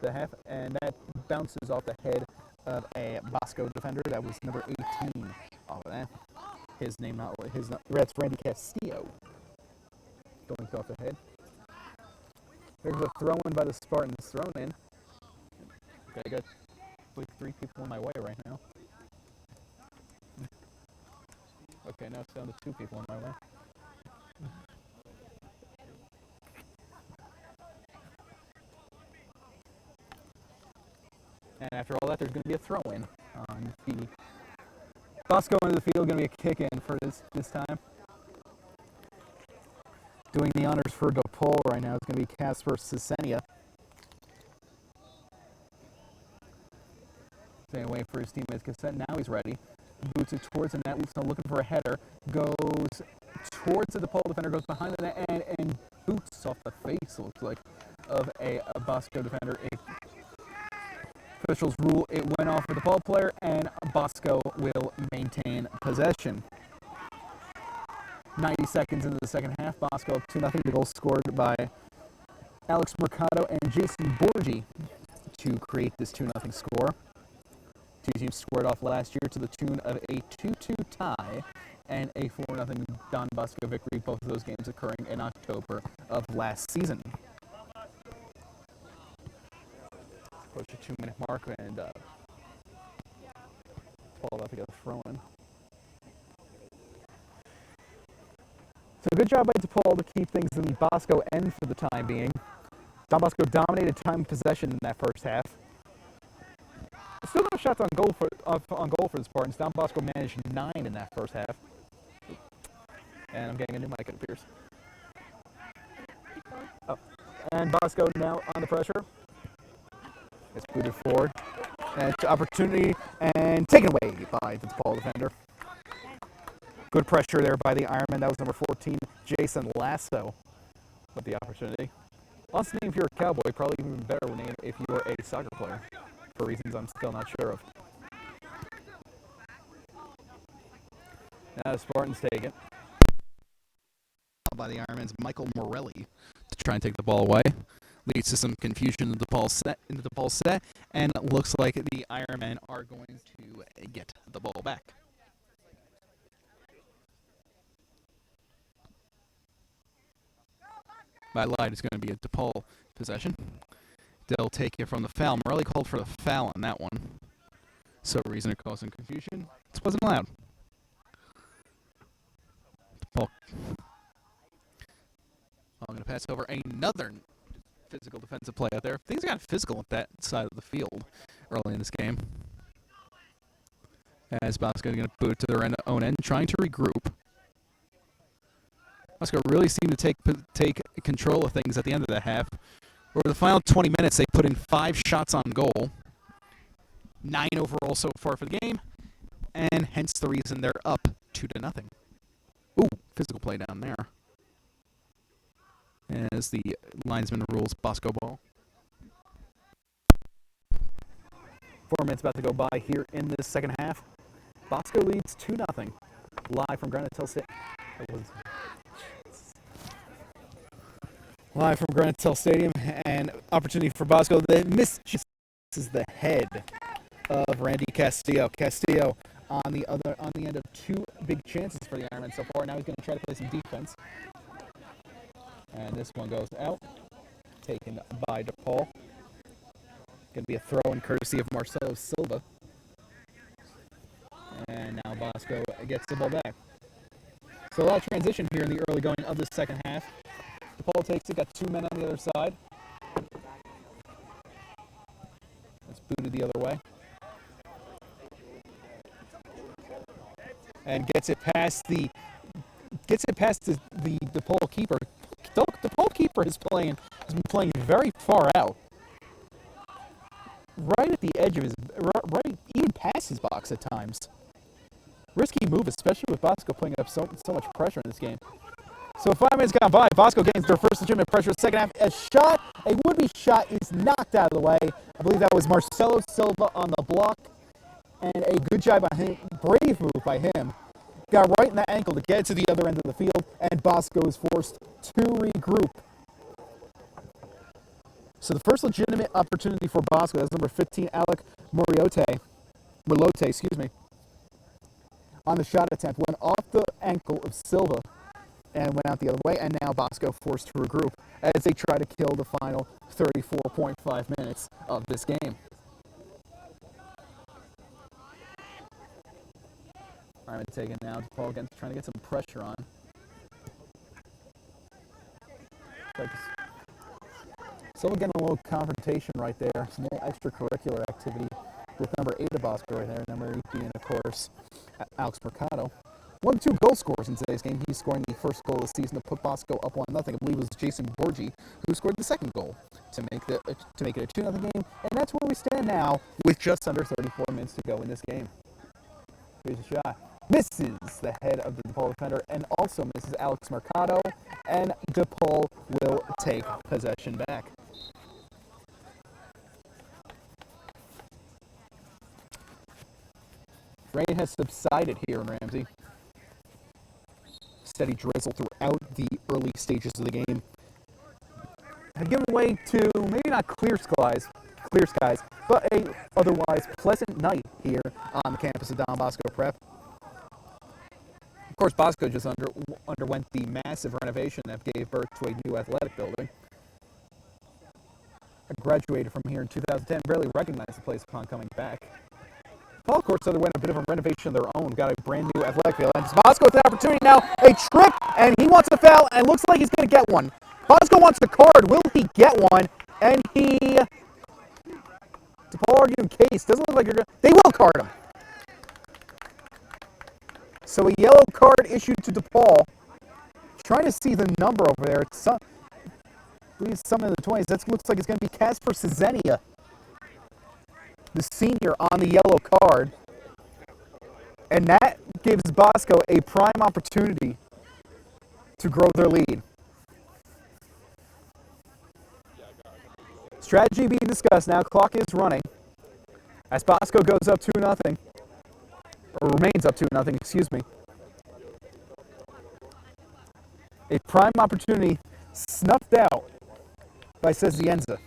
the half, and that bounces off the head of a Bosco defender. That was number 18 off of that. His name, that's Randy Castillo. Going off the head. There's a throw in by the Spartans. Thrown in. Okay, got like 3 people in my way right now. Okay, now it's down to 2 people in my way. And after all that, there's going to be a throw-in on the Bosco into the field. Going to be a kick-in for this time. Doing the honors for Depaul right now is going to be Casper Cesenia. Staying away for his teammates. Cassette, now he's ready. Boots it towards the net. Looking for a header. Goes towards the Depaul defender. Goes behind the net and boots off the face, looks like, of a Bosco defender. Officials rule it went off for the Depaul player, and Bosco will maintain possession. 90 seconds into the second half, Bosco up 2-0. The goal scored by Alex Mercado and Jason Borgi to create this 2-0 score. Two teams squared off last year to the tune of a 2-2 tie and a 4-0 Don Bosco victory, both of those games occurring in October of last season. Approach the 2-minute mark, and Paul about to get a throw-in. So good job by DePaul to keep things in the Bosco end for the time being. Don Bosco dominated time possession in that first half. Still no shots on goal for the Spartans. Don Bosco managed 9 in that first half. And I'm getting a new mic, it appears. Oh. And Bosco now on the pressure. It's booted forward. And opportunity and taken away by the DePaul defender. Good pressure there by the Ironman. That was number 14, Jason Lasso, with the opportunity. Awesome name if you're a Cowboy. Probably even better name if you're a soccer player, for reasons I'm still not sure of. Now the Spartans take it. By the Ironman's Michael Morelli to try and take the ball away. Leads to some confusion in the Depaul set, and it looks like the Ironmen are going to get the ball back. By light, it's going to be a DePaul possession. They'll take it from the foul. Morelli called for the foul on that one. So reason it caused some confusion. This wasn't allowed. DePaul. I'm going to pass over another physical defensive play out there. Things got physical at that side of the field early in this game. As Bosco is going to boot to their own end, trying to regroup. Bosco really seemed to take control of things at the end of the half. Over the final 20 minutes, they put in 5 shots on goal. 9 overall so far for the game. And hence the reason they're up 2-0. Ooh, physical play down there. As the linesman rules Bosco ball. 4 minutes about to go by here in this second half. Bosco leads 2-0. Live from Granite Hill Stadium. Live from Granite Hill Stadium, and opportunity for Bosco. They miss. This is the head of Randy Castillo. Castillo on the end of 2 big chances for the Ironmen so far. Now he's going to try to play some defense. And this one goes out, taken by DePaul. Going to be a throw-in courtesy of Marcelo Silva. And now Bosco gets the ball back. So a lot of transition here in the early going of the second half. DePaul takes it, got 2 men on the other side. It's booted the other way. And gets it past the DePaul keeper. The DePaul keeper has been playing very far out. Right at the edge of right even past his box at times. Risky move, especially with Bosco putting up so much pressure in this game. So 5 minutes gone by. Bosco gains their first legitimate pressure in the second half. A would-be shot is knocked out of the way. I believe that was Marcelo Silva on the block. And a good job by him, brave move by him. Got right in the ankle to get it to the other end of the field, and Bosco is forced to regroup. So the first legitimate opportunity for Bosco, that's number 15, Alec Molote, on the shot attempt, went off the ankle of Silva and went out the other way, and now Bosco forced to regroup as they try to kill the final 34.5 minutes of this game. All right, taking now. Depaul again, trying to get some pressure on. Silva getting a little confrontation right there. Some little extracurricular activity with number 8 of Bosco right there. Number 8 being, of course, Alex Mercado. 1 of 2 goal scorers in today's game. He's scoring the first goal of the season to put Bosco up 1-0. I believe it was Jason Borgi who scored the second goal to make it a 2-0 game. And that's where we stand now with just under 34 minutes to go in this game. Here's a shot. Misses the head of the Depaul defender and also misses Alex Mercado. And Depaul will take possession back. Rain has subsided here in Ramsey. Steady drizzle throughout the early stages of the game had given way to maybe not clear skies, but a otherwise pleasant night here on the campus of Don Bosco Prep. Of course, Bosco just underwent the massive renovation that gave birth to a new athletic building. I graduated from here in 2010, barely recognized the place upon coming back. Paul Courts underwent a bit of a renovation of their own. Got a brand new athletic field. And Bosco with an opportunity now. A trip, and he wants a foul, and looks like he's going to get one. Bosco wants the card. Will he get one? And DePaul arguing case. Doesn't look like you're going to. They will card him. So a yellow card issued to DePaul. Trying to see the number over there. It's some in the 20s. That looks like it's going to be Casper Cezenia, the senior, on the yellow card. And that gives Bosco a prime opportunity to grow their lead. Strategy being discussed now. Clock is running as Bosco goes up 2-0. Or remains up 2-0, excuse me. A prime opportunity snuffed out by Cezienza,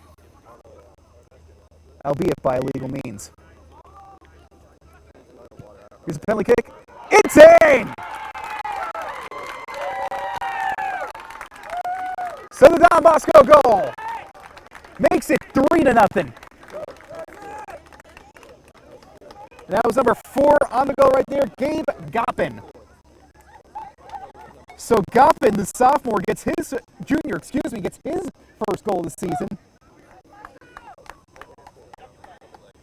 albeit by illegal means. Here's a penalty kick. It's in! So the Don Bosco goal makes it 3-0. That was number 4 on the goal right there, Gabe Goppin. So Goppin, the sophomore, gets his first goal of the season.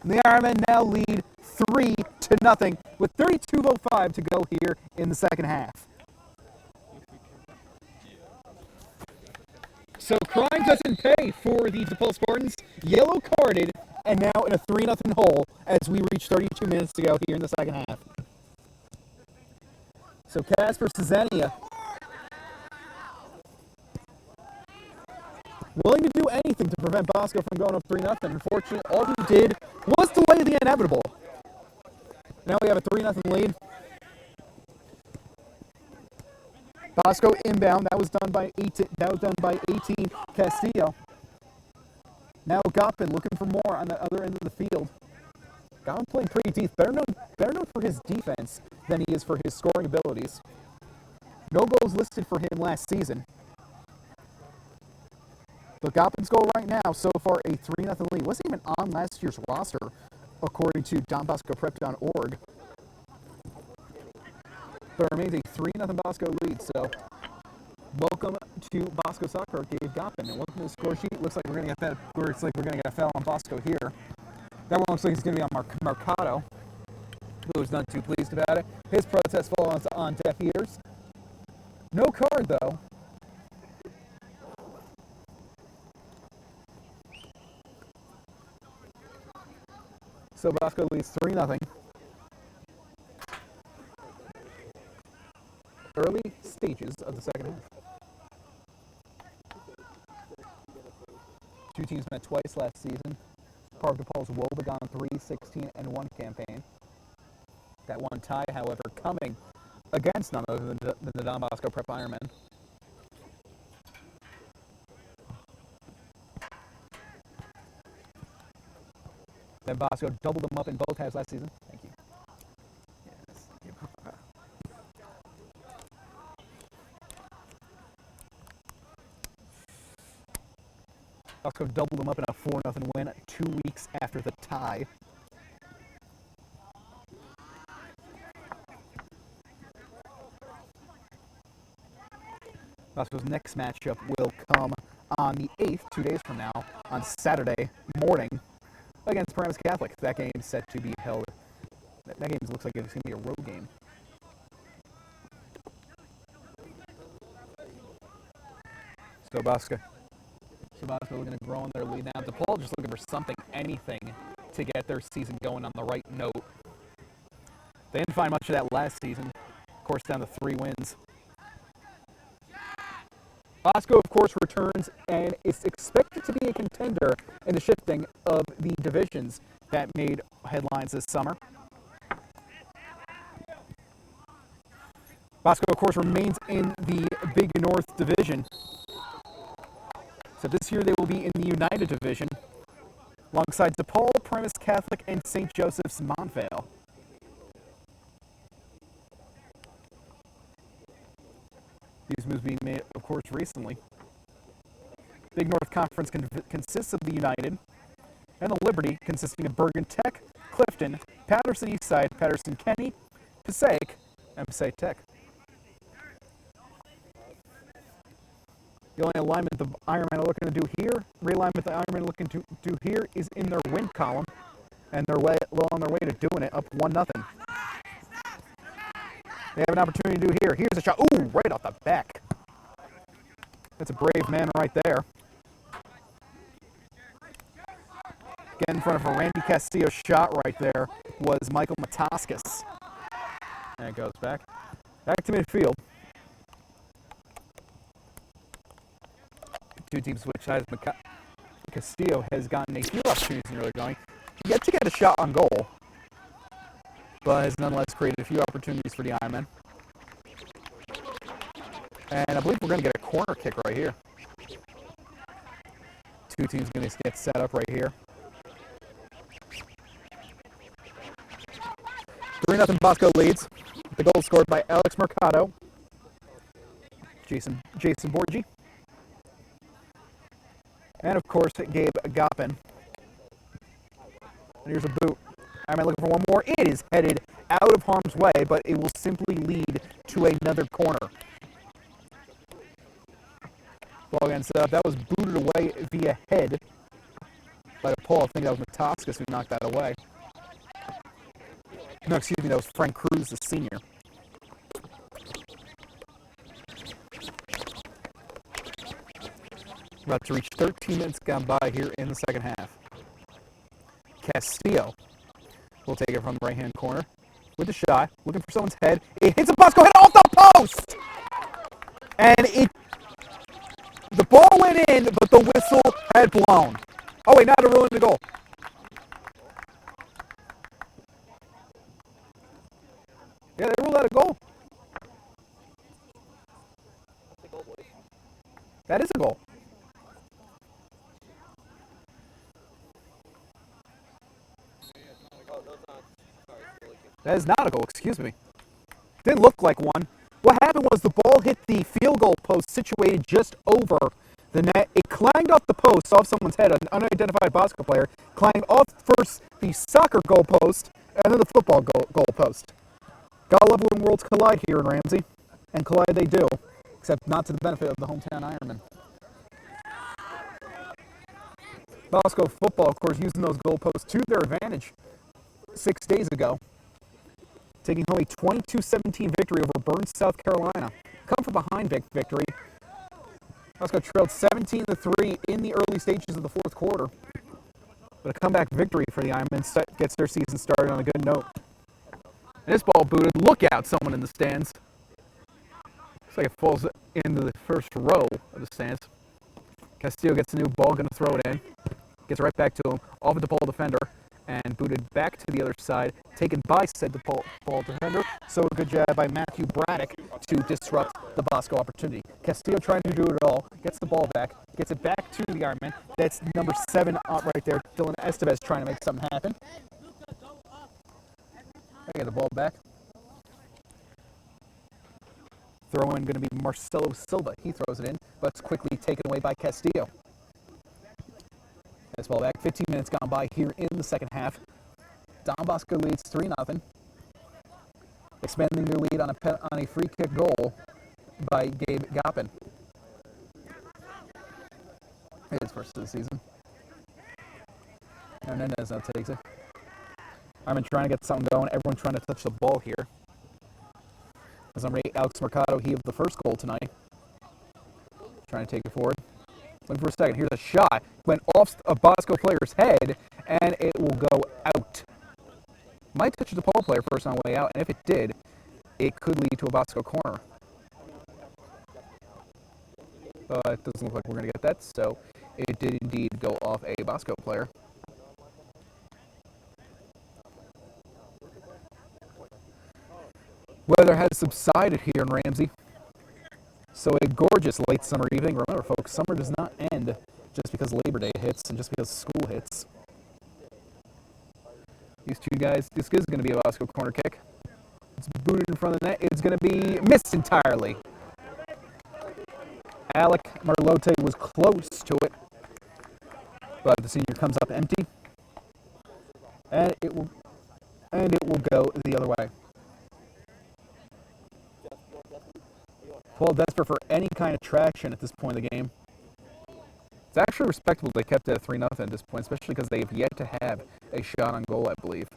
The Ironmen now lead 3-0 with 32:05 to go here in the second half. So crime doesn't pay for the DePaul Spartans. Yellow carded, and now in a 3-0 hole as we reach 32 minutes to go here in the second half. So Casper Cezenia willing to do anything to prevent Bosco from going up 3-0. Unfortunately, all he did was delay the inevitable. Now we have a 3-0 lead. Bosco inbound. That was done by 18 Castillo. Now Goppin looking for more on the other end of the field. Goppin playing pretty deep. Better known for his defense than he is for his scoring abilities. No goals listed for him last season. But Goppin's goal right now, so far, a 3-0 lead. Wasn't even on last year's roster, according to DonBoscoPrep.org. But it remains a 3-0 Bosco lead. So, welcome to Bosco Soccer, Gabe Goppin. And welcome to the score sheet. Looks like we're going to get a foul on Bosco here. That one looks like it's going to be on Mercado, who's not too pleased about it. His protest falls on deaf ears. No card, though. So Bosco leads 3-0. Early stages of the second half. Two teams met twice last season. Part of DePaul's woebegone 3-16-1 campaign. That one tie, however, coming against none other than the Don Bosco Prep Ironmen. Then Bosco doubled them up in both halves last season. Thank you. Yes. Bosco doubled them up in a 4-0 win 2 weeks after the tie. Bosco's next matchup will come on the 8th, 2 days from now, on Saturday morning, against Paramus Catholic. That game is set to be held. That game looks like it's going to be a road game. So Bosco looking to grow on their lead now. Depaul just looking for something, anything, to get their season going on the right note. They didn't find much of that last season. Of course, down to 3 wins. Bosco, of course, returns and is expected to be a contender in the shifting of the divisions that made headlines this summer. Bosco, of course, remains in the Big North Division. So this year they will be in the United Division, alongside Depaul, Paramus Catholic, and St. Joseph's Montvale. These moves being made, of course, recently. Big North Conference consists of the United and the Liberty, consisting of Bergen Tech, Clifton, Patterson Eastside, Patterson Kenny, Passaic, and Passaic Tech. The only alignment the Ironmen are looking to do here, realignment the Ironmen are looking to do here, is in their win column, and they're well on their way to doing it, up 1-0. They have an opportunity to do here. Here's a shot. Ooh, right off the back. That's a brave man right there. Again, in front of a Randy Castillo shot right there was Michael Mataskis. And it goes back. Back to midfield. Two teams switch sides. Castillo has gotten a few opportunities in early going. Yet to get a shot on goal, but has nonetheless created a few opportunities for the Ironmen. And I believe we're going to get a corner kick right here. Two teams going to get set up right here. 3-0 Bosco leads. The goal scored by Alex Mercado, Jason Borgi, and of course Gabe Goppin. And here's a boot. I'm looking for one more. It is headed out of harm's way, but it will simply lead to another corner. Ball against up. That was booted away via head by Depaul. I think that was Mataskis who knocked that away. No, excuse me, that was Frank Cruz, the senior. About to reach 13 minutes gone by here in the second half. Castillo will take it from the right-hand corner with a shot, looking for someone's head. It hits a Bosco head off the post! And the ball went in, but the whistle had blown. Oh, wait, now to ruin the goal. Yeah, they ruled out a goal. That is a goal. That is not a goal, excuse me. Didn't look like one. What happened was the ball hit the field goal post situated just over the net. It clanged off the post, off someone's head, an unidentified Bosco player, clanged off first the soccer goal post and then the football goal post. Gotta love when worlds collide here in Ramsey, and collide they do, except not to the benefit of the hometown Ironmen. Bosco football, of course, using those goal posts to their advantage 6 days ago, taking home a 22-17 victory over Burns, South Carolina. Come from behind victory. Bosco trailed 17-3 in the early stages of the fourth quarter, but a comeback victory for the Ironmen gets their season started on a good note. And this ball booted. Look out, someone in the stands. Looks like it falls into the first row of the stands. Castillo gets a new ball, going to throw it in. Gets right back to him. Off the Depaul defender. and booted back to the other side, taken by said Depaul defender. So a good job by Matthew Braddock to disrupt the Bosco opportunity. Castillo trying to do it all, gets the ball back, gets it back to the Ironman. That's number 7 right there, Dylan Estevez trying to make something happen. I get the ball back. Throw in going to be Marcelo Silva. He throws it in, but it's quickly taken away by Castillo. This ball back. 15 minutes gone by here in the second half. Don Bosco leads 3-0. Expanding their lead on a free kick goal by Gabe Goppin. His first of the season. And Hernandez now takes it. Ironman trying to get something going. Everyone trying to touch the ball here. As number 8, Alex Mercado, he of the first goal tonight. Trying to take it forward. Looking for a second. Here's a shot. Went off a Bosco player's head, and it will go out. Might touch the Depaul player first on the way out, and if it did, it could lead to a Bosco corner. But it doesn't look like we're going to get that, so it did indeed go off a Bosco player. Weather has subsided here in Ramsey. So a gorgeous late summer evening. Remember, folks, summer does not end just because Labor Day hits and just because school hits. These two guys, this is going to be a Bosco corner kick. It's booted in front of the net. It's going to be missed entirely. Alec Marlote was close to it, but the senior comes up empty, and it will go the other way. Paul desperate for any kind of traction at this point of the game. It's actually respectable they kept it at 3-0 at this point, especially because they have yet to have a shot on goal, I believe.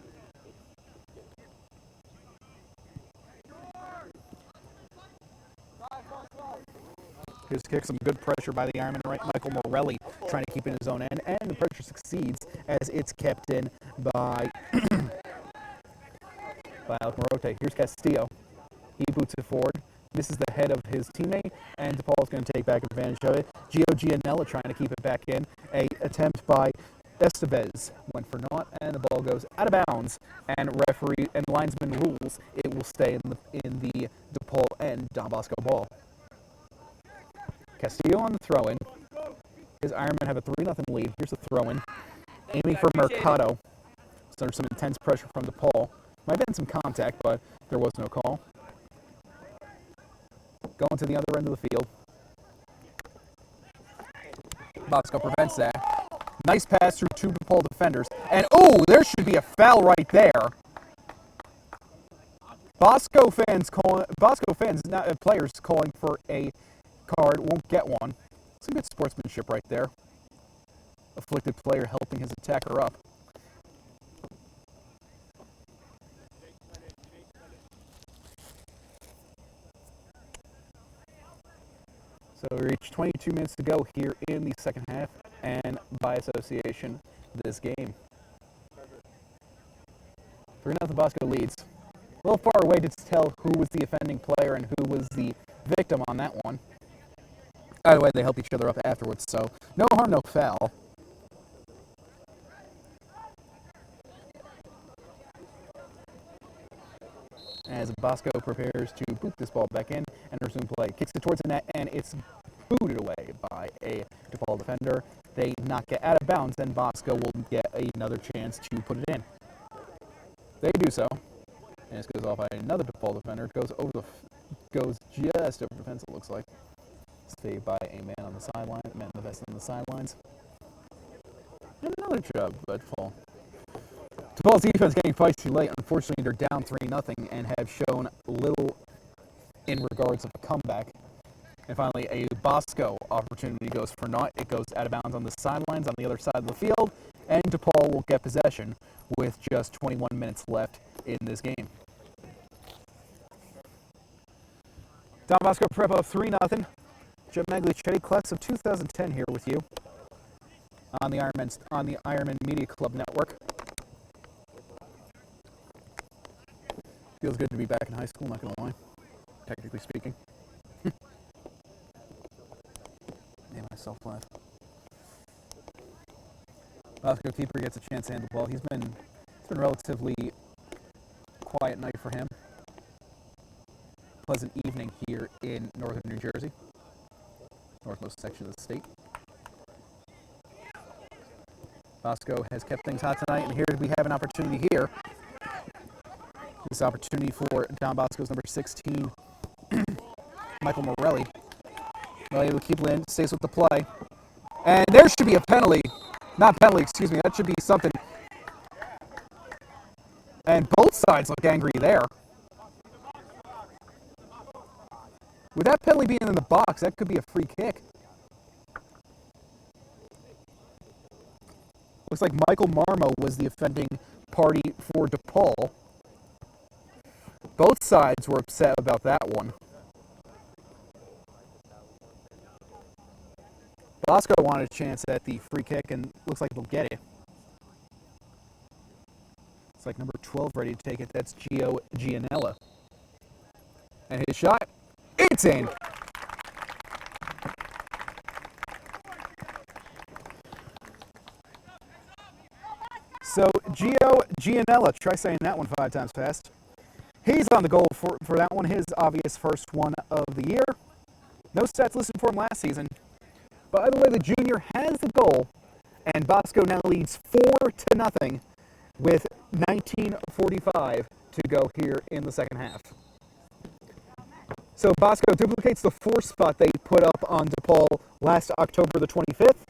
Here's a kick, some good pressure by the Ironman, right? Michael Morelli trying to keep it in his own end, and the pressure succeeds as it's kept in by Alec Morote. Here's Castillo. He boots it forward. This is the head of his teammate, and Depaul's going to take back advantage of it. Gio Gianella trying to keep it back in. A attempt by Estevez went for naught, and the ball goes out of bounds. And referee and linesman rules it will stay in the Depaul and Don Bosco ball. Castillo on the throw-in. His Ironmen have a 3-0 lead. Here's the throw-in. Aiming for Mercado. So there's some intense pressure from Depaul. Might have been some contact, but there was no call. Going to the other end of the field. Bosco prevents that. Nice pass through 2 Depaul defenders. And, oh, there should be a foul right there. Bosco fans, players calling for a card, won't get one. Some good sportsmanship right there. Afflicted player helping his attacker up. So we reach 22 minutes to go here in the second half, and by association, this game. 3-0 Bosco leads. A little far away to tell who was the offending player and who was the victim on that one. Either way, they help each other up afterwards, so no harm, no foul. As Bosco prepares to boot this ball back in and resume play. Kicks it towards the net, and it's booted away by a Depaul defender. They knock it out of bounds, and Bosco will get another chance to put it in. They do so, and this goes off by another Depaul defender. It goes just over the fence, it looks like. Saved by a man on the sideline, a man in the vest on the sidelines. And another job by Depaul. Depaul's defense getting feisty late. Unfortunately, they're down 3-0 and have shown little in regards of a comeback. And finally, a Bosco opportunity goes for naught. It goes out of bounds on the sidelines on the other side of the field, and Depaul will get possession with just 21 minutes left in this game. Don Bosco prep up 3-0. Jim Maglicetti, class of 2010 here with you on the Ironman Media Club Network. Feels good to be back in high school, not going to lie, technically speaking. Made myself laugh. Bosco keeper gets a chance to handle the ball. It's been a relatively quiet night for him. Pleasant evening here in northern New Jersey, northmost section of the state. Bosco has kept things hot tonight, and here we have an opportunity here. This opportunity for Don Bosco's number 16, Michael Morelli. Morelli will keep Lynn, stays with the play. And there should be a penalty. Not penalty, excuse me. That should be something. And both sides look angry there. With that penalty being in the box, that could be a free kick. Looks like Michael Marmo was the offending party for Depaul. Both sides were upset about that one. Bosco wanted a chance at the free kick, and looks like they'll get it. It's like number 12 ready to take it. That's Gio Gianella. And his shot, it's in. So Gio Gianella, try saying that one 5 times fast. He's on the goal for that one, his obvious first one of the year. No stats listed for him last season. By the way, the junior has the goal, and Bosco now leads 4-0 with 19:45 to go here in the second half. So Bosco duplicates the 4th spot they put up on Depaul last October the 25th.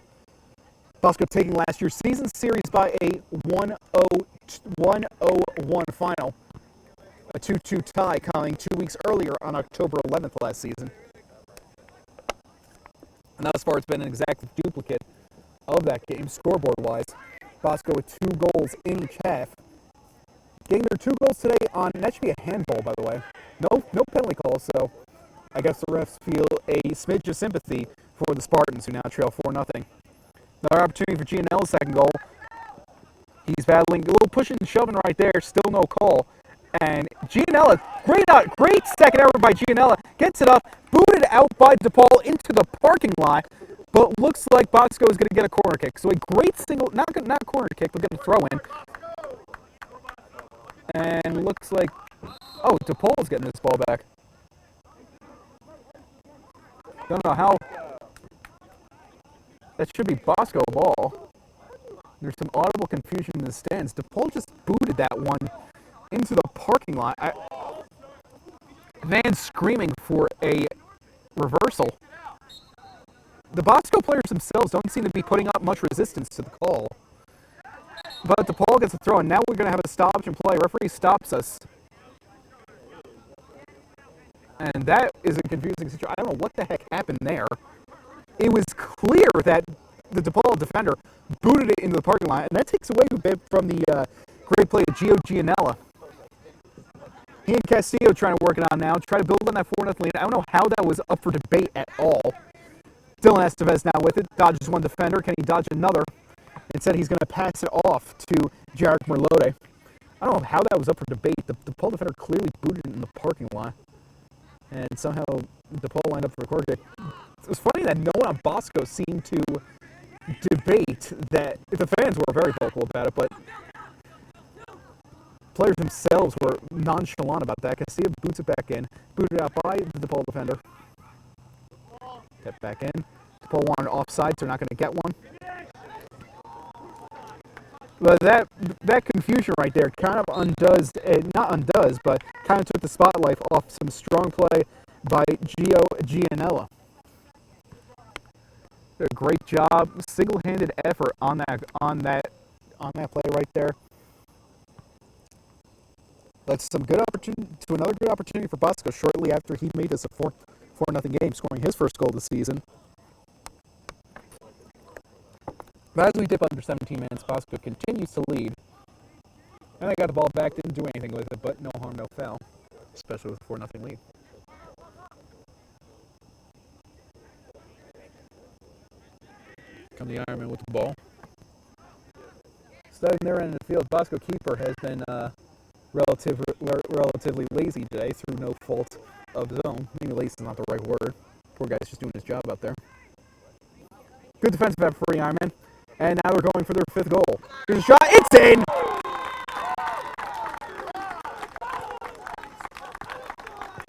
Bosco taking last year's season series by a 1-0-1 final. A 2-2 tie coming 2 weeks earlier on October 11th last season. And thus far, it's been an exact duplicate of that game, scoreboard-wise. Bosco with 2 goals in each half. Getting their 2 goals today on, and that should be a handball, by the way. No penalty call, so I guess the refs feel a smidge of sympathy for the Spartans, who now trail 4-0. Another opportunity for Gianella's second goal. He's battling a little pushing and shoving right there, still no call. And Gianella, great second effort by Gianella, gets it up, booted out by Depaul into the parking lot, but looks like Bosco is going to get a corner kick. So a great single, not corner kick, but getting a throw in. And looks like, oh, Depaul is getting this ball back. Don't know how. That should be Bosco ball. There's some audible confusion in the stands. Depaul just booted that one into the parking lot. Fans screaming for a reversal. The Bosco players themselves don't seem to be putting up much resistance to the call. But Depaul gets a throw, and now we're going to have a stoppage and play. Referee stops us. And that is a confusing situation. I don't know what the heck happened there. It was clear that the Depaul defender booted it into the parking lot, and that takes away a bit from the great play of Gio Gianella. He and Castillo trying to work it on now, try to build on that 4-0 lead. I don't know how that was up for debate at all. Dylan Estevez now with it, dodges one defender. Can he dodge another? Instead, he's going to pass it off to Jarek Merlode. I don't know how that was up for debate. The Depaul defender clearly booted it in the parking lot. And somehow Depaul lined up for a corner kick. It was funny that no one on Bosco seemed to debate that. The fans were very vocal about it, but players themselves were nonchalant about that. Castillo boots it back in. Booted out by the Depaul defender. Step back in. Depaul wanted offside, so they're not going to get one. But that confusion right there kind of undoes, not undoes, but kind of took the spotlight off some strong play by Gio Gianella. Did a great job, single-handed effort on that play right there. That's some good opportunity to another good opportunity for Bosco shortly after he made this a 4-0 game, scoring his first goal of the season. But as we dip under 17 minutes, Bosco continues to lead. And they got the ball back, didn't do anything with it, but no harm, no foul, especially with a 4-0 lead. Come the Ironman with the ball. Starting their end of the field, Bosco keeper has been relatively lazy today through no fault of his own. Maybe lazy is not the right word. Poor guy's just doing his job out there. Good defensive effort for the Ironman. And now they're going for their 5th goal. Here's a shot. It's in!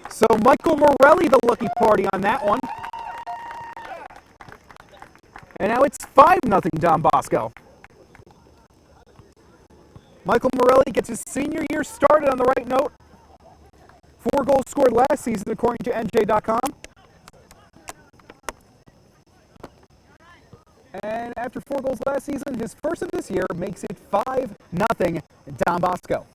So Michael Morelli, the lucky party on that one. And now it's 5-0 Don Bosco. Michael Morelli gets his senior year started on the right note. 4 goals scored last season, according to NJ.com. And after 4 goals last season, his first of this year makes it 5-0 Don Bosco.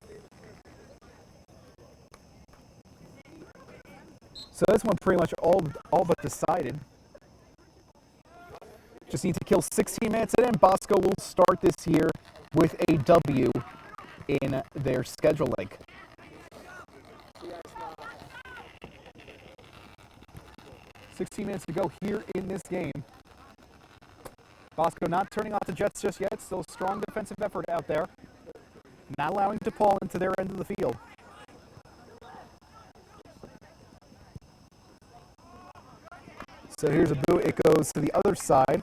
So this one pretty much all but decided. Just need to kill 16 minutes in, and Bosco will start this year with a W in their schedule link. $16 to go here in this game. Bosco not turning off the Jets just yet. Still a strong defensive effort out there. Not allowing Depaul into their end of the field. So here's a boot. It goes to the other side.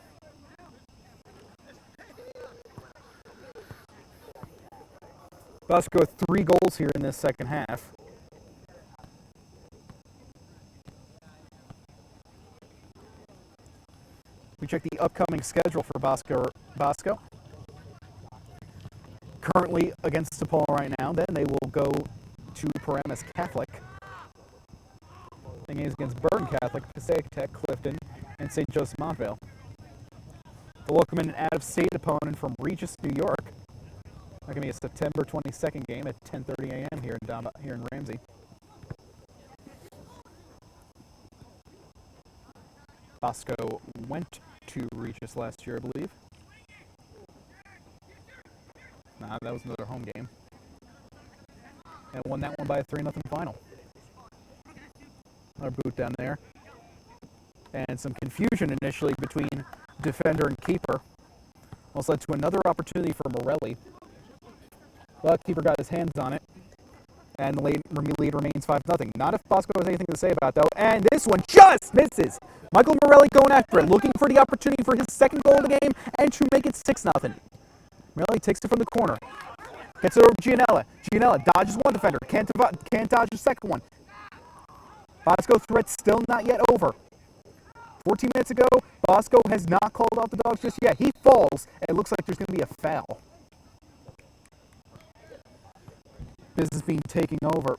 Bosco with 3 goals here in this second half. We check the upcoming schedule for Bosco. Currently against DePaul right now. Then they will go to Paramus Catholic. The game is against Bergen Catholic, Passaic Tech, Clifton, and St. Joseph Montvale. They'll welcome in an out-of-state opponent from Regis, New York. That can be a September 22nd game at 10:30 a.m. here in Ramsey. Bosco went to Regis last year, I believe. Nah, that was another home game. And won that one by a 3-0 final. Another boot down there. And some confusion initially between defender and keeper. Also led to another opportunity for Morelli. But keeper got his hands on it. And the lead remains 5-0. Not if Bosco has anything to say about it, though. And this one just misses. Michael Morelli going after it, looking for the opportunity for his 2nd goal of the game and to make it 6-0. Morelli takes it from the corner. Gets it over to Gianella. Gianella dodges one defender. Can't dodge the second one. Bosco threat still not yet over. 14 minutes ago, Bosco has not called out the dogs just yet. He falls, and it looks like there's going to be a foul. Business being taken over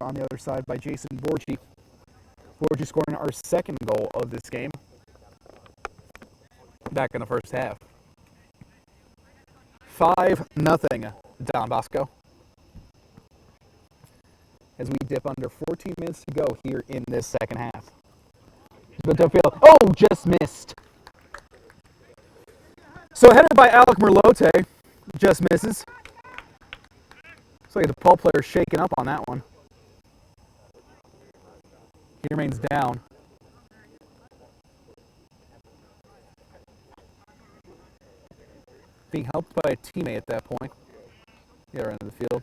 on the other side by Jason Borgi. Borgi scoring our 2nd goal of this game. Back in the first half. 5-0 Don Bosco. As we dip under 14 minutes to go here in this second half. Oh, just missed. So headed by Alec Merlote, just misses. Looks like the DePaul player shaking up on that one. He remains down. Being helped by a teammate at that point. The other end of the field.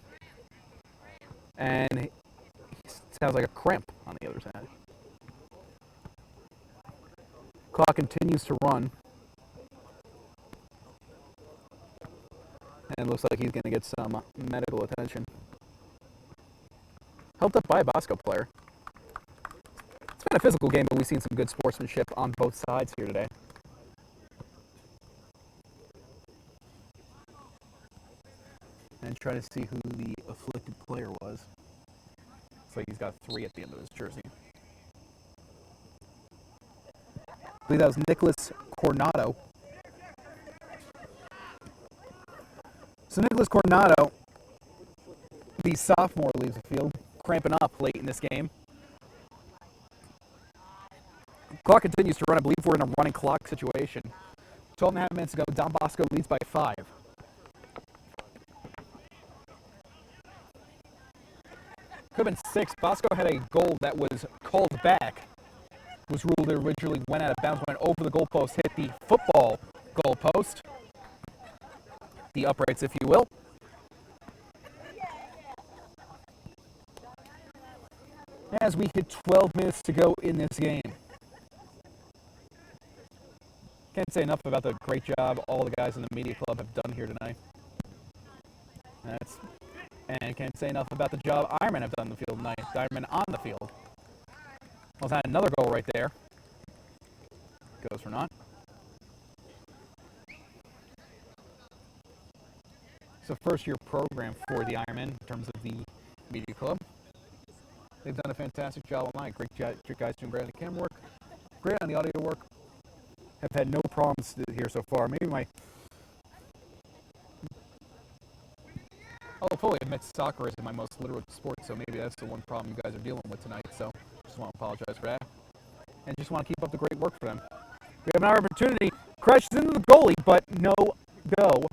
And he sounds like a cramp on the other side. Clock continues to run. And it looks like he's going to get some medical attention. Helped up by a Bosco player. It's been a physical game, but we've seen some good sportsmanship on both sides here today. And try to see who the afflicted player was. Looks like he's got 3 at the end of his jersey. I believe that was Nicholas Cornado. So Nicholas Cornado, the sophomore, leaves the field, cramping up late in this game. Clock continues to run. I believe we're in a running clock situation. 12.5 minutes ago, Don Bosco leads by 5. Could have been 6. Bosco had a goal that was called back. Was ruled it originally went out of bounds, went over the goalpost, hit the football goalpost. The uprights, if you will. As we hit 12 minutes to go in this game. Can't say enough about the great job all the guys in the media club have done here tonight. And can't say enough about the job Ironman have done in the field tonight. The Ironman on the field. Almost had another goal right there. Goes for naught. It's a first-year program for the Ironman in terms of the media club. They've done a fantastic job all night. Great guys doing great on the camera work. Great on the audio work. Have had no problems here so far. Maybe I'll fully admit soccer isn't my most literal sport, so maybe that's the one problem you guys are dealing with tonight. So just want to apologize for that. And just want to keep up the great work for them. We have an opportunity. Crashes into the goalie, but no go.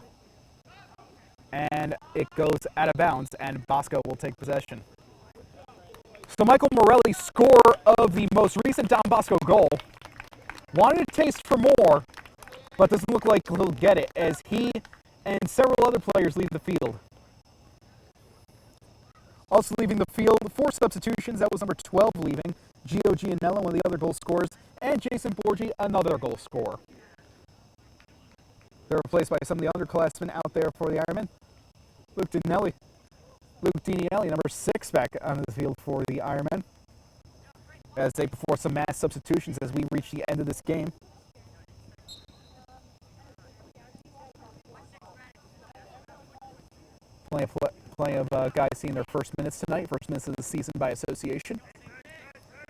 And it goes out of bounds, and Bosco will take possession. So Michael Morelli, scorer of the most recent Don Bosco goal, wanted to taste for more, but doesn't look like he'll get it as he and several other players leave the field. Also leaving the field, 4 substitutions. That was number 12 leaving. Gio Gianello, one of the other goal scorers, and Jason Borgi, another goal scorer. They're replaced by some of the underclassmen out there for the Ironmen. Luke Dinielli, number 6, back on the field for the Ironmen, as they perform some mass substitutions as we reach the end of this game. Plenty of guys seeing their first minutes tonight, first minutes of the season by association.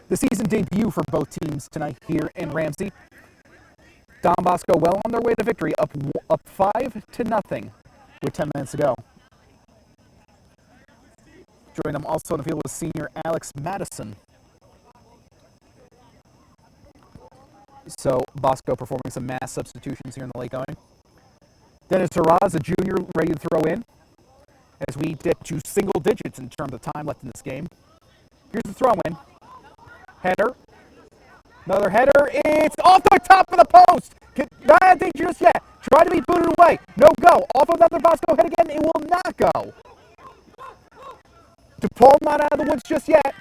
The season debut for both teams tonight here in Ramsey. Don Bosco well on their way to victory, up 5-0 with 10 minutes to go. Joining them also on the field was senior Alex Madison. So Bosco performing some mass substitutions here in the late going. Dennis Haraz, a junior, ready to throw in as we dip to single digits in terms of time left in this game. Here's the throw in. Header. Another header. It's off the top of the post. Not dangerous yet. Try to be booted away. No go. Off another Bosco head again. It will not go. Depaul not out of the woods just yet.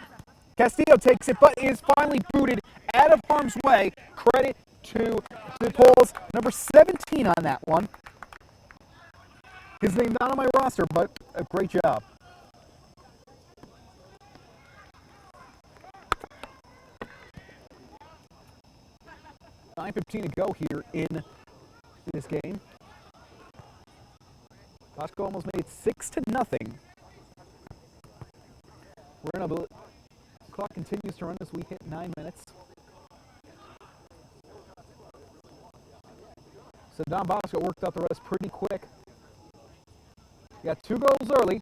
Castillo takes it, but is finally booted out of harm's way. Credit to Depaul's number 17 on that one. His name not on my roster, but a great job. $9:15 to go here in this game. Bosco almost made it 6-0. The clock continues to run as we hit 9 minutes. So Don Bosco worked out the rest pretty quick. Got 2 goals early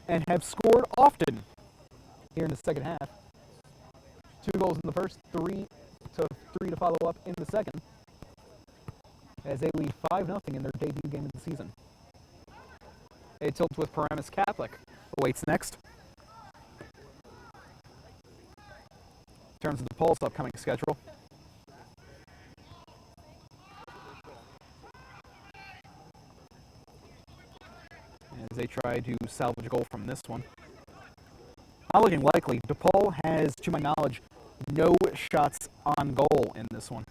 and have scored often here in the second half. 2 goals in the first, 3 to follow up in the second, as they lead 5-0 in their debut game of the season. A tilt with Paramus Catholic awaits next. In terms of the Depaul's upcoming schedule, as they try to salvage a goal from this one. Not looking likely. Depaul has, to my knowledge, no shots on goal in this one.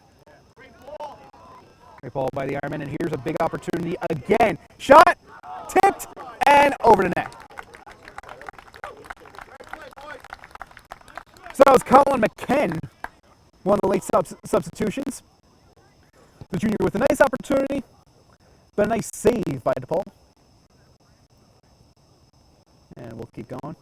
Great ball by the Ironman, and here's a big opportunity again. Shot, tipped, and over the net. So that was Colin McKen, one of the late substitutions. The junior with a nice opportunity, but a nice save by Depaul. And we'll keep going.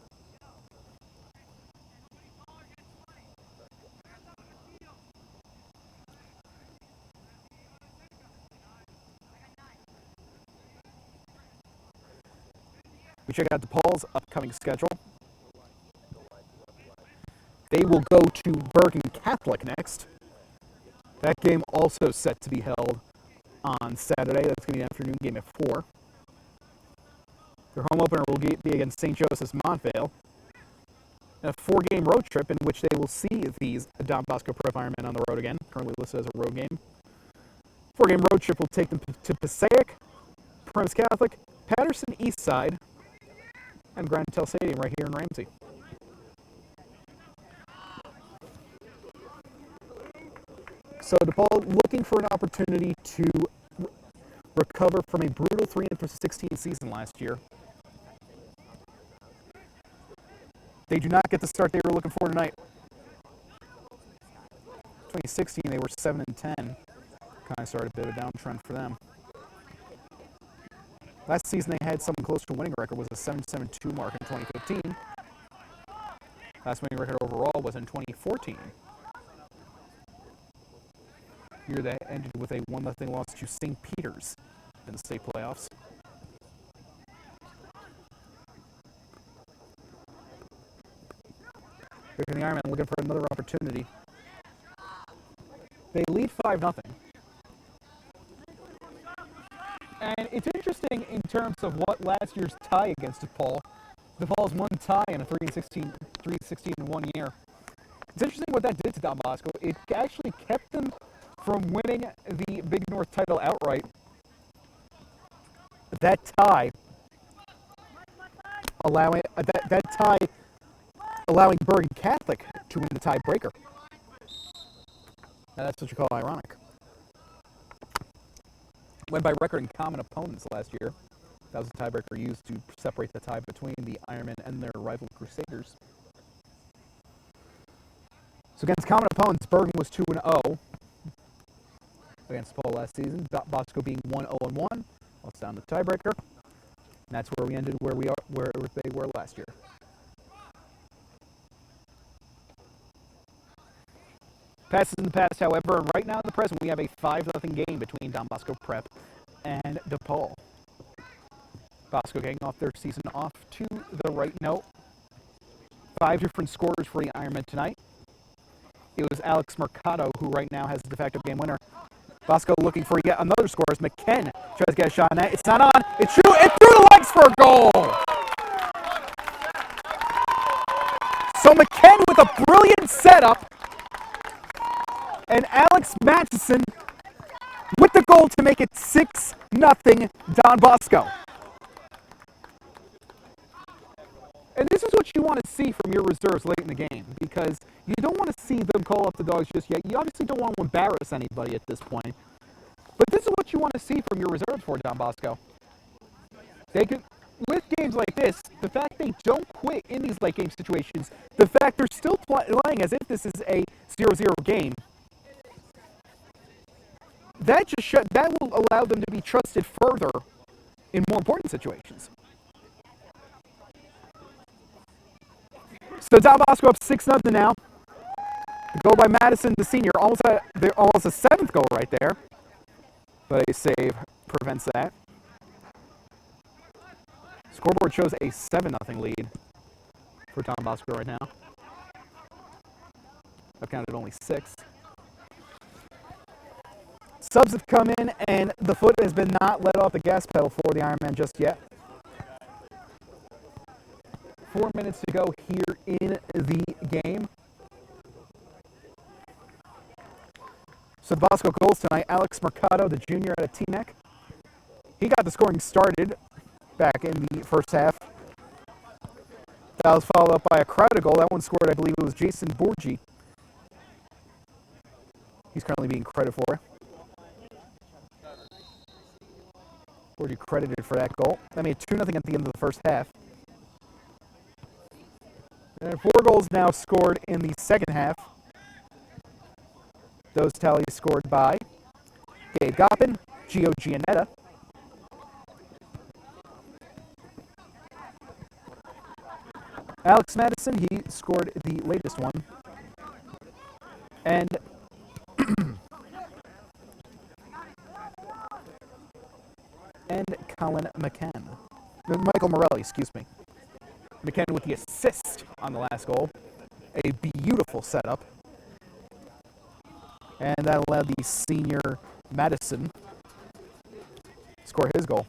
We check out Depaul's upcoming schedule. They will go to Bergen Catholic next. That game also set to be held on Saturday. That's going to be an afternoon game at 4. Their home opener will be against St. Joseph's Montvale. A 4-game road trip in which they will see these Don Bosco Pro Firemen on the road again, currently listed as a road game. 4-game road trip will take them to Passaic, Paramus Catholic, Patterson Eastside, and Grand Hotel Stadium right here in Ramsey. So DePaul looking for an opportunity to recover from a brutal 3-16 season last year. They do not get the start they were looking for tonight. 2016, they were 7-10. Kind of started a bit of a downtrend for them. Last season, they had something close to a winning record, was a 7-7-2 mark in 2015. Last winning record overall was in 2014. Year that ended with a 1-0 loss to St. Peter's in the state playoffs. Here come the Ironmen looking for another opportunity. They lead 5-0. And it's interesting in terms of what last year's tie against DePaul. DePaul's one tie in a 3-16 in 1 year. It's interesting what that did to Don Bosco. It actually kept them from winning the Big North title outright. That tie allowing Bergen Catholic to win the tiebreaker. Now that's what you call ironic. Went by record in common opponents last year. That was the tiebreaker used to separate the tie between the Ironmen and their rival Crusaders. So against common opponents, Bergen was 2-0 against Paul last season. Bosco being 1-0-1, lost down the tiebreaker. And that's where we ended where they were last year. Past is in the past, however, and right now in the present, we have a 5-0 game between Don Bosco Prep and DePaul. Bosco getting off their season off to the right note. 5 different scorers for the Ironmen tonight. It was Alex Mercado who right now has the de facto game winner. Bosco looking for yet another score as McKen tries to get a shot on that. It's not on. It's true. It threw the legs for a goal. So McKen with a brilliant setup. And Alex Matheson with the goal to make it 6-0 Don Bosco. And this is what you want to see from your reserves late in the game, because you don't want to see them call up the dogs just yet. You obviously don't want to embarrass anybody at this point. But this is what you want to see from your reserves for Don Bosco. They can, with games like this, the fact they don't quit in these late game situations, the fact they're still playing as if this is a 0-0 game, that will allow them to be trusted further in more important situations. So Don Bosco up 6-0 now. The goal by Madison, the senior, almost a 7th goal right there. But a save prevents that. Scoreboard shows a 7-0 lead for Don Bosco right now. I've counted only 6. Subs have come in, and the foot has been not let off the gas pedal for the Ironmen just yet. 4 minutes to go here in the game. So Bosco goals tonight. Alex Mercado, the junior out of Teaneck. He got the scoring started back in the first half. That was followed up by a Crowder goal. That one scored, I believe it was Jason Borgi. He's currently being credited for it. Borgi credited for that goal. That made 2-0 at the end of the first half. And 4 goals now scored in the second half. Those tallies scored by Gabe Goppin, Gio Giannetta, Alex Madison, he scored the latest one, and Colin Michael Morelli, excuse me. McKen with the assist on the last goal. A beautiful setup. And that allowed the senior Madison to score his goal.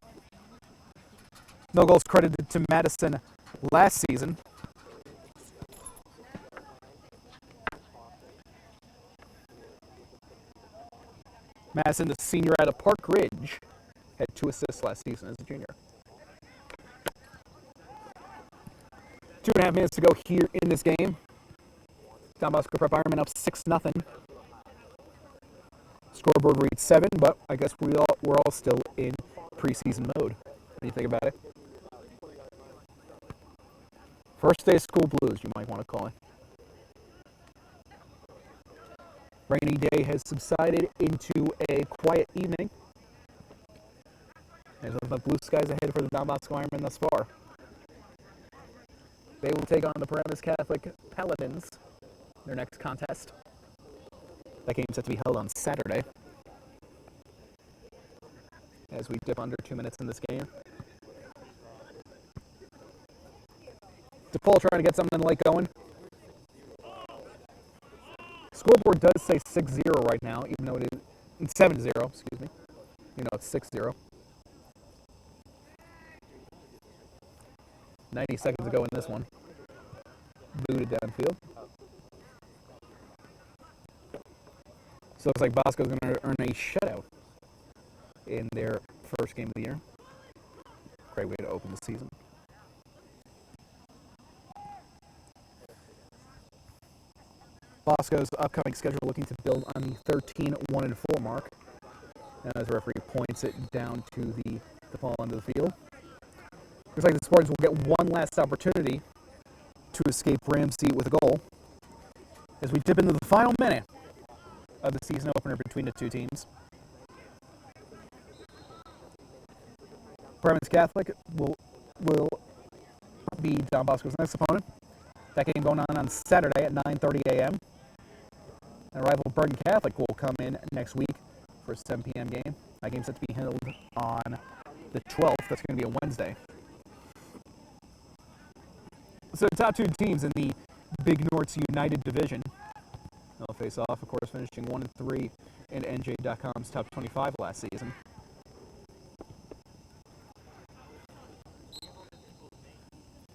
No goals credited to Madison last season. Madison, the senior out of Park Ridge, had 2 assists last season as a junior. 2.5 minutes to go here in this game. Don Bosco Prep Ironman up 6-0. scoreboard reads 7, but I guess we're all still in preseason mode. What do you think about it? First day of school blues, you might want to call it. Rainy day has subsided into a quiet evening. There's nothing but blue skies ahead for the Don Bosco Ironmen thus far. They will take on the Paramus Catholic Paladins, their next contest. That game is set to be held on Saturday. As we dip under 2 minutes in this game. Depaul trying to get something in the late going. Scoreboard does say 6-0 right now, even though it is 7-0, excuse me. You know, it's 6-0. 90 seconds to go in this one. Booted downfield. So it looks like Bosco's going to earn a shutout in their first game of the year. Great way to open the season. Bosco's upcoming schedule looking to build on the 13-1-4 mark. And as the referee points it down to the Depaul end of the field. Looks like the Spartans will get one last opportunity to escape Ramsey with a goal as we dip into the final minute of the season opener between the two teams. Paramus Catholic will be Don Bosco's next opponent. That game going on Saturday at 9:30 a.m. And rival Brighton Catholic will come in next week for a 7 p.m. game. That game's set to be held on the 12th. That's going to be a Wednesday. So the top two teams in the Big North's United Division. They'll face off, of course, finishing 1-3 in NJ.com's top 25 last season.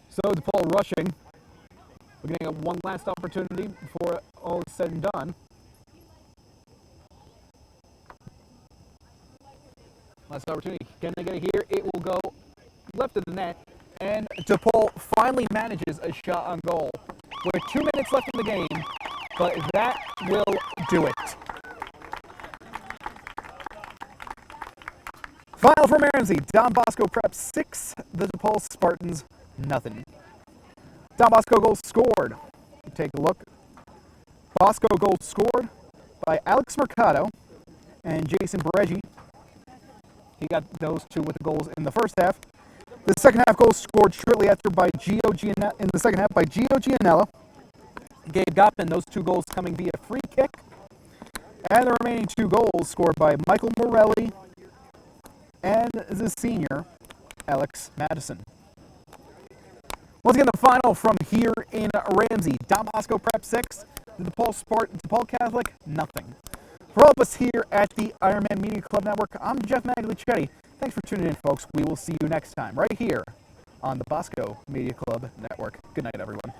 So Depaul rushing. We're getting one last opportunity before all is said and done. Last opportunity. Can they get it here? It will go left of the net. And Depaul finally manages a shot on goal. With 2 minutes left in the game, but that will do it. Final from Ramsey. Don Bosco Prep 6, the Depaul Spartans nothing. Don Bosco goal scored. Take a look. Bosco goal scored by Alex Mercado and Jason Beregi. He got those two with the goals in the first half. The second half goal scored shortly after by Gio Gianella. Gabe Gottman, those two goals coming via free kick. And the remaining two goals scored by Michael Morelli and the senior, Alex Madison. Once again, the final from here in Ramsey. Don Bosco Prep 6, the DePaul Catholic, nothing. For all of us here at the Ironman Media Club Network, I'm Jeff Maglicetti. Thanks for tuning in, folks. We will see you next time right here on the Bosco Media Club Network. Good night, everyone.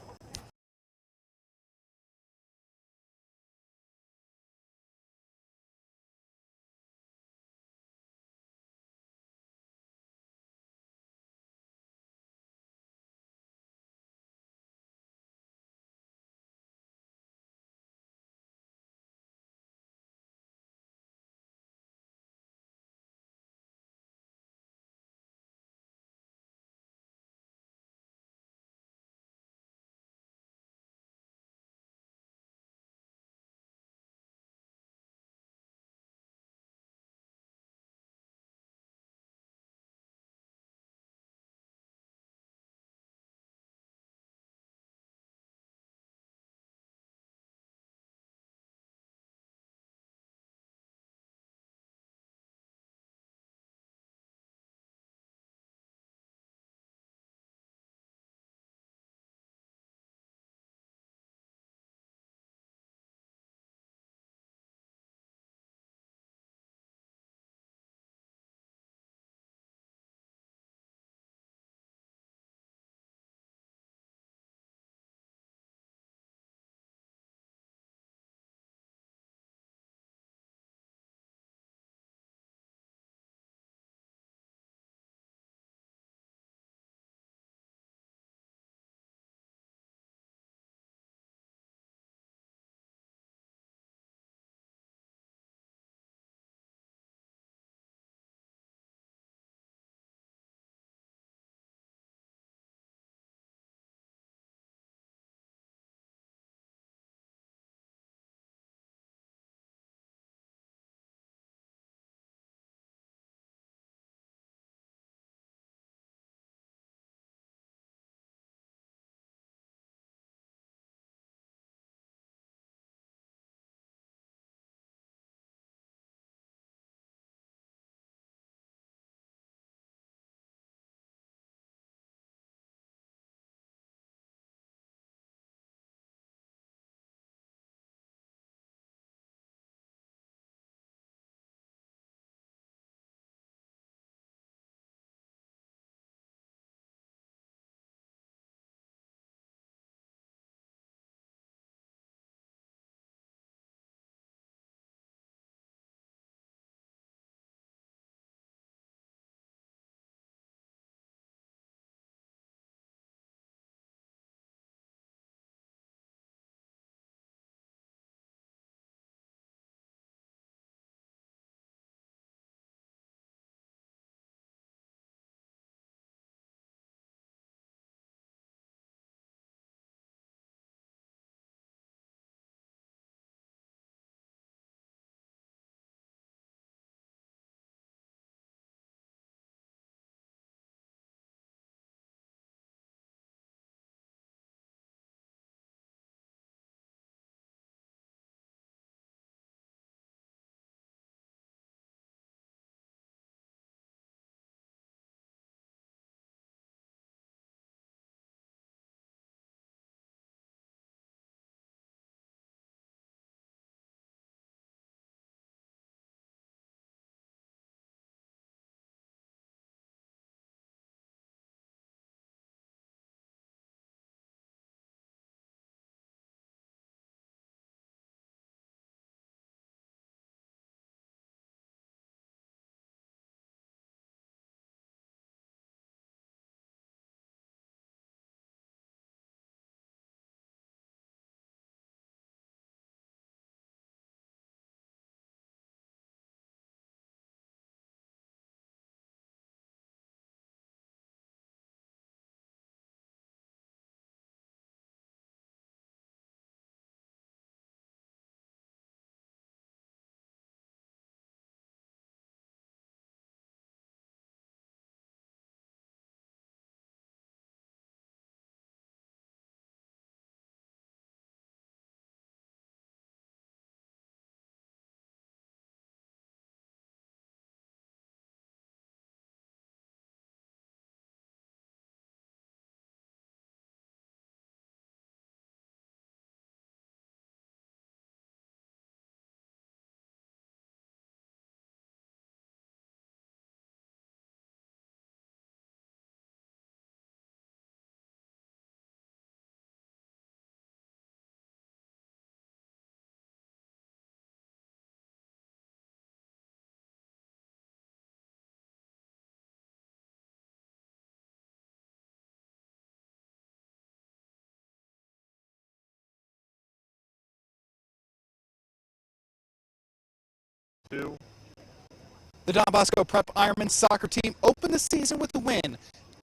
The Don Bosco Prep Ironman soccer team opened the season with a win,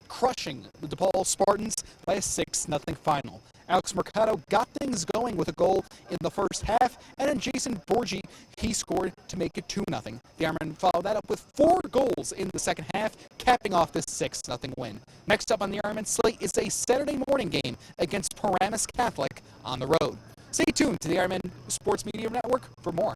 crushing the Depaul Spartans by a 6-0 final. Alex Mercado got things going with a goal in the first half, and then Jason Borgi, he scored to make it 2-0. The Ironmen followed that up with 4 goals in the second half, capping off this 6-0 win. Next up on the Ironman slate is a Saturday morning game against Paramus Catholic on the road. Stay tuned to the Ironman Sports Media Network for more.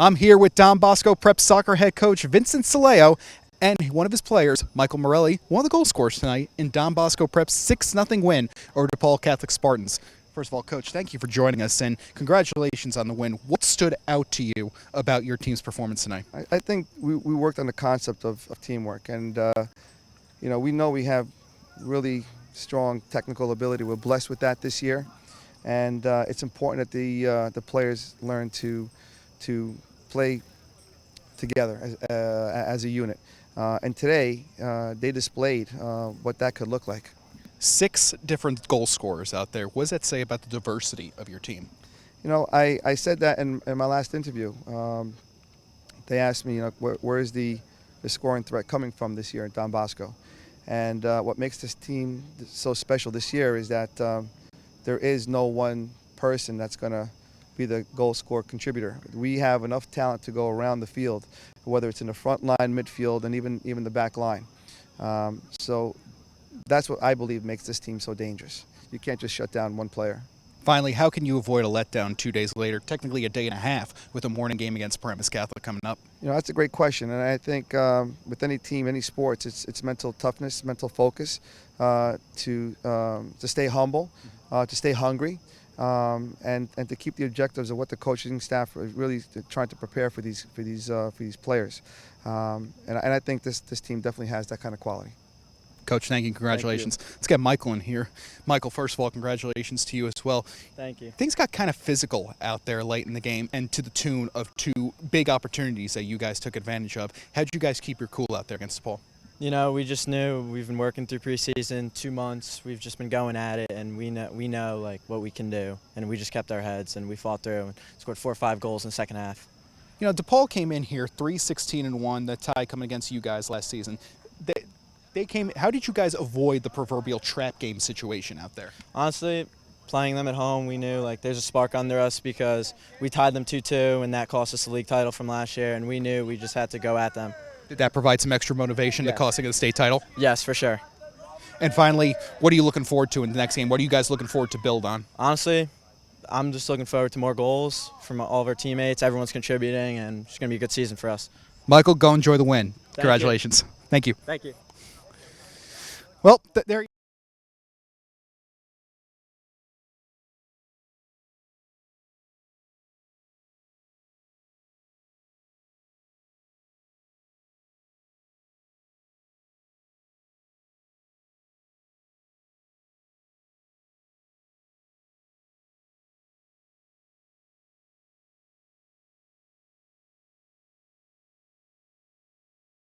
I'm here with Don Bosco Prep soccer head coach Vincent Saleo and one of his players, Michael Morelli, one of the goal scorers tonight in Don Bosco Prep's 6-0 win over Depaul Catholic Spartans. First of all, Coach, thank you for joining us and congratulations on the win. What stood out to you about your team's performance tonight? I think we worked on the concept of teamwork, and we know we have really strong technical ability. We're blessed with that this year, and it's important that the players learn to play together as a unit. And today, they displayed what that could look like. 6 different goal scorers out there. What does that say about the diversity of your team? You know, I said that in my last interview. They asked me, where is the scoring threat coming from this year at Don Bosco? And what makes this team so special this year is that there is no one person that's going to be the goal scorer contributor. We have enough talent to go around the field, whether it's in the front line, midfield, and even the back line. So that's what I believe makes this team so dangerous. You can't just shut down one player. Finally, how can you avoid a letdown 2 days later, technically a day and a half, with a morning game against Paramus Catholic coming up? That's a great question, and I think with any team, any sports, it's mental toughness, mental focus, to stay humble, to stay hungry, and to keep the objectives of what the coaching staff are really trying to prepare for these players. And I think this team definitely has that kind of quality. Coach, thank you. Congratulations. Thank you. Let's get Michael in here. Michael, first of all, congratulations to you as well. Thank you. Things got kind of physical out there late in the game and to the tune of 2 big opportunities that you guys took advantage of. How did you guys keep your cool out there against Depaul? We just knew we've been working through preseason 2 months. We've just been going at it, and we know like what we can do, and we just kept our heads and we fought through and scored 4 or 5 goals in the second half. Depaul came in here 3-16-1, the tie coming against you guys last season. They came. How did you guys avoid the proverbial trap game situation out there? Honestly, playing them at home, we knew like there's a spark under us because we tied them 2-2, and that cost us the league title from last year, and we knew we just had to go at them. Did that provide some extra motivation to costing the state title? Yes, for sure. And finally, what are you looking forward to in the next game? What are you guys looking forward to build on? Honestly, I'm just looking forward to more goals from all of our teammates. Everyone's contributing, and it's going to be a good season for us. Michael, go enjoy the win. Congratulations. Thank you. Thank you. Well, there